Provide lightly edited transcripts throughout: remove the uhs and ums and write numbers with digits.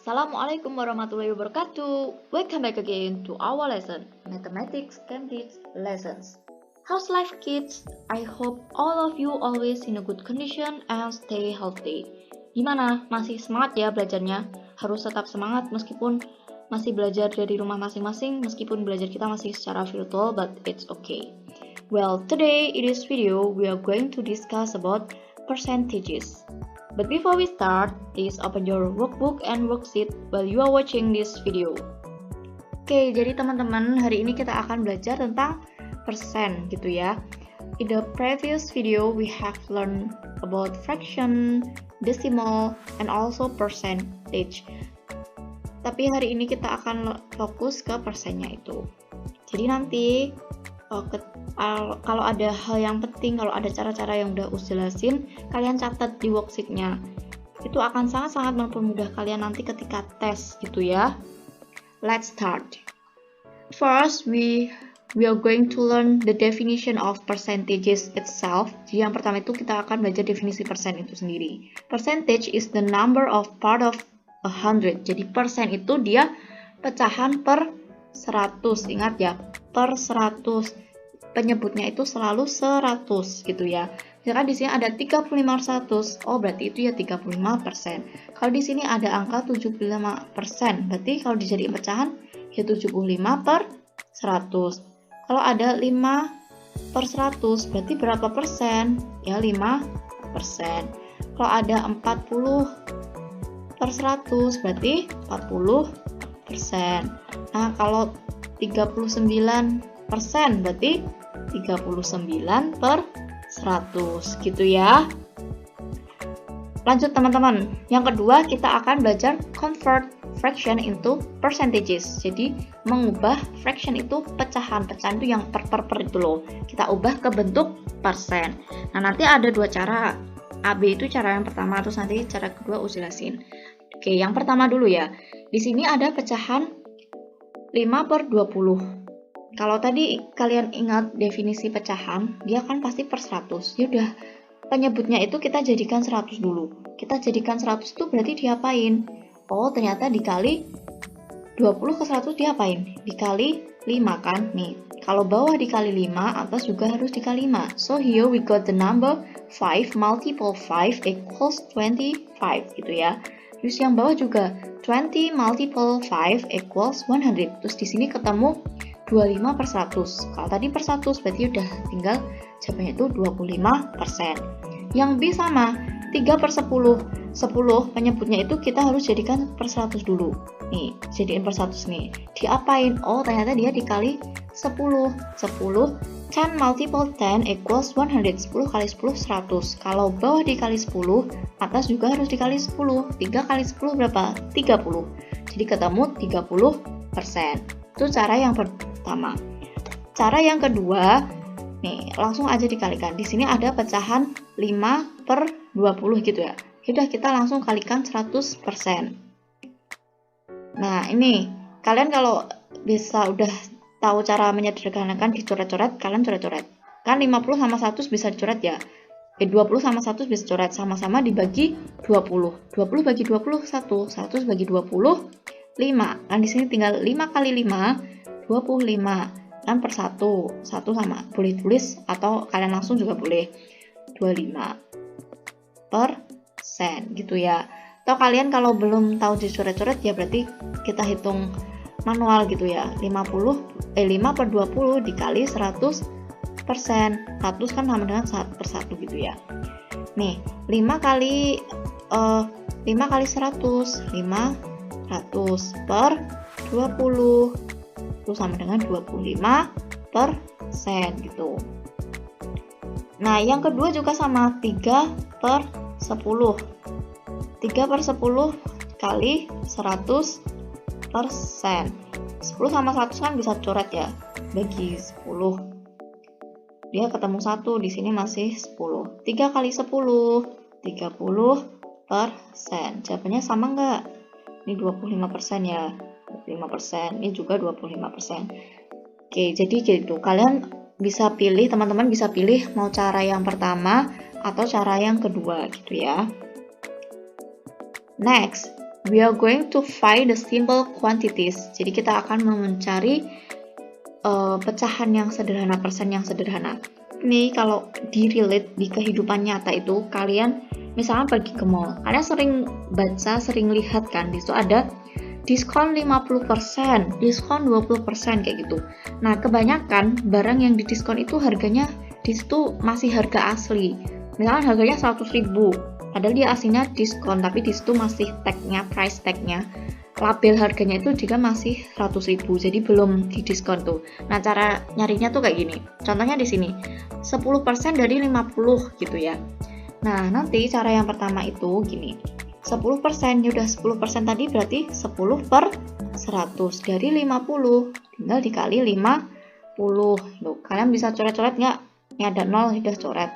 Assalamualaikum warahmatullahi wabarakatuh. Welcome back again to our lesson, Mathematics Cambridge Lessons. How's life, kids? I hope all of you always in a good condition and stay healthy. Gimana? Masih semangat ya belajarnya? Harus tetap semangat meskipun masih belajar dari rumah masing-masing, meskipun belajar kita masih secara virtual, but it's okay. Well, today in this video, we are going to discuss about percentages. But before we start, please open your workbook and worksheet while you are watching this video. Oke, jadi teman-teman, hari ini kita akan belajar tentang persen gitu ya. In the previous video, we have learned about fraction, decimal, and also percentage. Tapi hari ini kita akan fokus ke persennya itu. Jadi nanti kalau ada hal yang penting, kalau ada cara-cara yang udah jelasin, kalian catat di worksheet-nya. Itu akan sangat-sangat mempermudah kalian nanti ketika tes gitu ya. Let's start. First, we are going to learn the definition of percentages itself. Jadi yang pertama itu kita akan belajar definisi persen itu sendiri. Percentage is the number of part of 100. Jadi persen itu dia pecahan per 100. Ingat ya, per 100. Penyebutnya itu selalu 100 gitu ya. Misalkan di sini ada 35%, oh berarti itu ya 35%. Kalau di sini ada angka 75%, berarti kalau dijadiin pecahan ya 75 per 100. Kalau ada 5 per 100, berarti berapa persen? Ya 5%. Kalau ada 40 per 100, berarti 40%. Nah, kalau 39%, berarti 39 per 100 gitu ya. Lanjut teman-teman. Yang kedua kita akan belajar convert fraction into percentages. Jadi mengubah fraction itu pecahan-pecahan itu yang per itu loh. Kita ubah ke bentuk persen. Nah, nanti ada dua cara. AB itu cara yang pertama, terus nanti cara kedua jelasin. Oke, yang pertama dulu ya. Di sini ada pecahan 5 per 20. Kalau tadi kalian ingat definisi pecahan, dia kan pasti per 100. Ya udah, penyebutnya itu kita jadikan 100 dulu. Kita jadikan 100 itu berarti diapain? Oh, ternyata dikali 20 ke 100 diapain? Dikali 5 kan? Nih, kalau bawah dikali 5, atas juga harus dikali 5. So, here we got the number 5 multiple 5 equals 25 gitu ya. Terus yang bawah juga 20 multiple 5 equals 100. Terus di sini ketemu 25 per 100. Kalau tadi per 100 berarti udah tinggal jawabannya itu 25%. Yang B sama 3 per 10. 10 penyebutnya itu kita harus jadikan per 100 dulu. Nih, jadiin per 100 nih. Diapain? Oh, ternyata dia dikali 10. 10 10 multiple 10 equals 100. 10 kali 10 100. Kalau bawah dikali 10, atas juga harus dikali 10. 3 kali 10 berapa? 30. Jadi ketemu 30%. Itu cara yang pertama. Cara yang kedua, nih langsung aja dikalikan. Di sini ada pecahan 5 per 20 gitu ya. Udah kita langsung kalikan 100%. Nah ini, kalian kalau bisa udah tahu cara menyederhanakan dicoret-coret, kalian coret-coret. Kan 50 sama 100 bisa dicoret ya. 20 sama 100 bisa coret, sama-sama dibagi 20. 20 bagi 20, 1. 100 bagi 20, 5. Kan di sini tinggal 5 kali 5, 25. Kan per 1. 1 sama boleh tulis atau kalian langsung juga boleh. 25% gitu ya. Atau kalian kalau belum tahu dicoret-coret ya berarti kita hitung manual gitu ya. 5 per 20 dikali 100%. 100 kan sama dengan 1 per 1 gitu ya. Nih, 5 kali 100, 500 per 20 itu sama dengan 25% gitu. Nah yang kedua juga sama 3 per 10. 3 per 10 kali 100%. 10 sama 100 kan bisa coret ya, bagi 10 dia ketemu 1, di sini masih 10. 3 kali 10, 30%. Jawabannya sama nggak? Ini 25% ya, 25%. Ini juga 25%. Oke, jadi gitu. Kalian bisa pilih, teman-teman bisa pilih mau cara yang pertama atau cara yang kedua gitu ya. Next, We are going to find the simple quantities. Jadi kita akan mencari pecahan yang sederhana, persen yang sederhana. Ini kalau di relate di kehidupan nyata itu, kalian misalnya pergi ke mall, kalian sering baca, sering lihat kan, di situ ada diskon 50%, diskon 20% kayak gitu. Nah, kebanyakan barang yang didiskon itu harganya di situ masih harga asli. Misalnya harganya 100.000, padahal dia aslinya diskon, tapi di situ masih tagnya, price tagnya, label harganya itu juga masih 100.000, jadi belum didiskon tuh. Nah, cara nyarinya tuh kayak gini. Contohnya di sini, 10% dari 50 gitu ya. Nah, nanti cara yang pertama itu gini. 10%, ya udah 10% tadi berarti 10 per 100 dari 50, tinggal dikali 50. Loh, kalian bisa coret-coret nggak? Ini ada 0, udah coret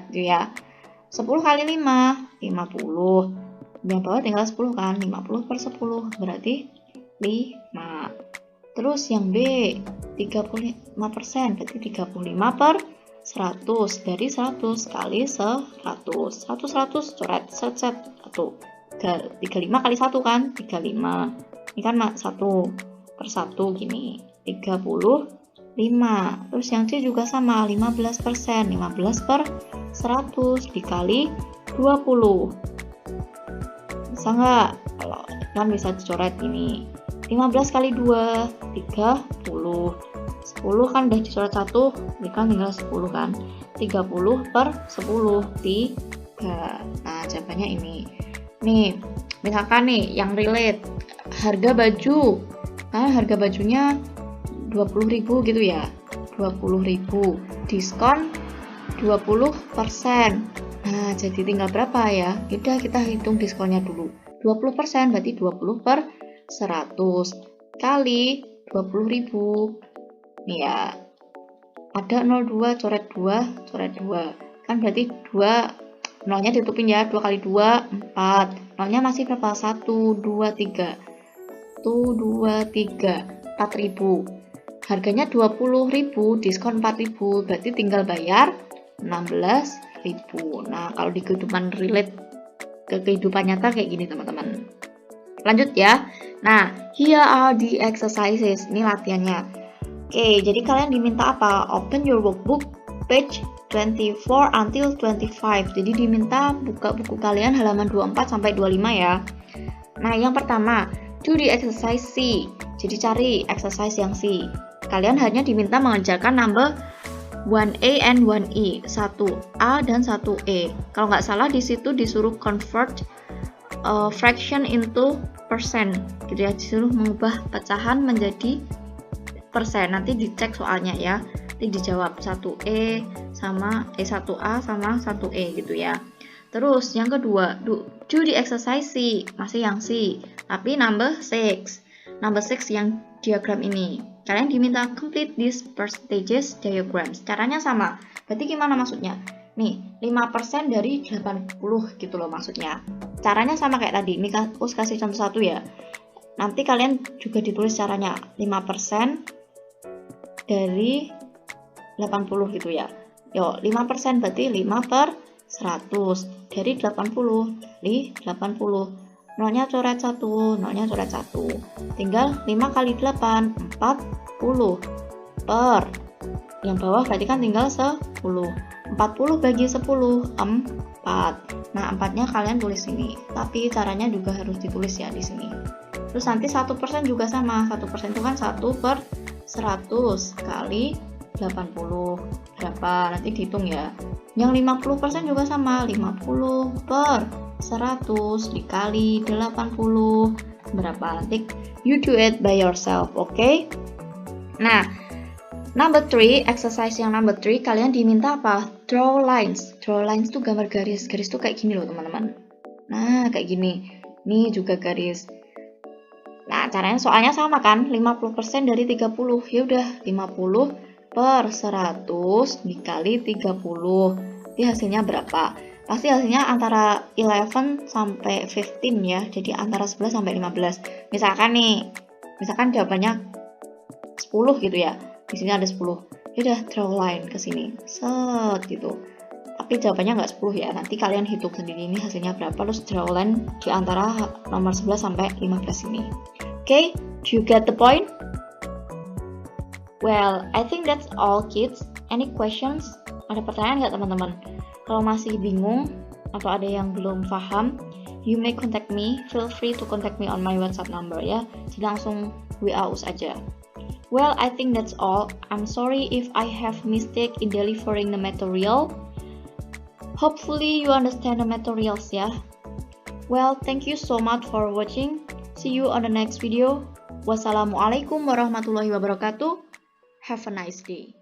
gitu ya. 10 kali 5, 50. Yang bawah tinggal 10 kan, 50 per 10 berarti 5. Terus yang B 35%, berarti 35 per 100 dari 100 kali 100. 100 coret set 35 kali 1 kan 35. Ini kan 1 per 1 gini 35. Terus yang C juga sama 15%, 15 per 100 dikali 20. Bisa nggak? Kalau kan bisa dicoret ini 15 kali 2 30. 10 kan udah dicoret 1, ini kan tinggal 10 kan, 30 per 10 3. Nah, jawabannya ini. Nih, misalkan nih yang relate harga baju, nah harga bajunya 20.000 gitu ya, 20.000 diskon 20%. Nah, jadi tinggal berapa ya? Udah kita hitung diskonnya dulu. 20% berarti 20 per 100 kali 20.000. Nih ya. Ada 02 coret 2, coret 2. Kan berarti 2 nolnya ditutupin ya. 2 kali 2 4. Nolnya masih berapa? 1 2 3. 1 2 3 4.000. Harganya 20.000, diskon 4.000, berarti tinggal bayar 16.000. Nah, kalau di kehidupan relate ke kehidupan nyata kayak gini teman-teman. Lanjut ya. Nah, here are the exercises. Ini latihannya. Oke, jadi kalian diminta apa? Open your workbook page 24 until 25. Jadi diminta buka buku kalian halaman 24 sampai 25 ya. Nah, yang pertama, do the exercise C. Jadi cari exercise yang C. Kalian hanya diminta mengerjakan number 1A and 1E, 1A dan 1E. Kalau nggak salah di situ disuruh convert fraction into percent, gitu ya, disuruh mengubah pecahan menjadi persen. Nanti dicek soalnya ya, nanti dijawab 1E sama 1A sama 1E gitu ya. Terus yang kedua, do the exercise C, masih yang C, tapi number 6. Number 6 yang diagram ini. Kalian diminta complete these percentages diagrams. Caranya sama. Berarti gimana maksudnya? Nih, 5% dari 80 gitu loh maksudnya. Caranya sama kayak tadi. Ini aku kasih contoh satu ya. Nanti kalian juga ditulis caranya. 5% dari 80 gitu ya. Yo, 5% berarti 5 per 100 dari 80 dari 80. Nolnya coret 1, nolnya coret 1. Tinggal 5 kali 8, 40 per. Yang bawah berarti kan tinggal 10. 40 bagi 10, 4. Nah, 4-nya kalian tulis sini. Tapi caranya juga harus ditulis ya di sini. Terus nanti 1% juga sama. 1% itu kan 1 per 100 kali 80. Berapa? Nanti dihitung ya. Yang 50% juga sama. 50 per 100 dikali 80 berapa? Nanti you do it by yourself, okay? Nah, number 3, exercise yang number 3, kalian diminta apa? Draw lines. Draw lines tuh gambar garis. Garis tuh kayak gini loh teman-teman. Nah, kayak gini. Ini juga garis. Nah, caranya soalnya sama kan? 50% dari 30. Ya udah, 50 per 100 dikali 30. Jadi hasilnya berapa? Pasti hasilnya antara 11 sampai 15 ya. Jadi antara 11 sampai 15. Misalkan nih, misalkan jawabannya 10 gitu ya. Di sini ada 10. Ya udah draw line ke sini. Set gitu. tapi jawabannya nggak 10 ya. Nanti kalian hitung sendiri ini hasilnya berapa, terus draw line di antara nomor 11 sampai 15 ini. Okay, do you get the point? Well, I think that's all kids. Any questions? Ada pertanyaan nggak teman-teman? Kalau masih bingung atau ada yang belum paham, you may contact me. Feel free to contact me on my WhatsApp number ya. Jadi langsung WA Us aja. Well, I think that's all. I'm sorry if I have mistake in delivering the material. Hopefully you understand the materials ya. Well, thank you so much for watching. See you on the next video. Wassalamualaikum warahmatullahi wabarakatuh. Have a nice day.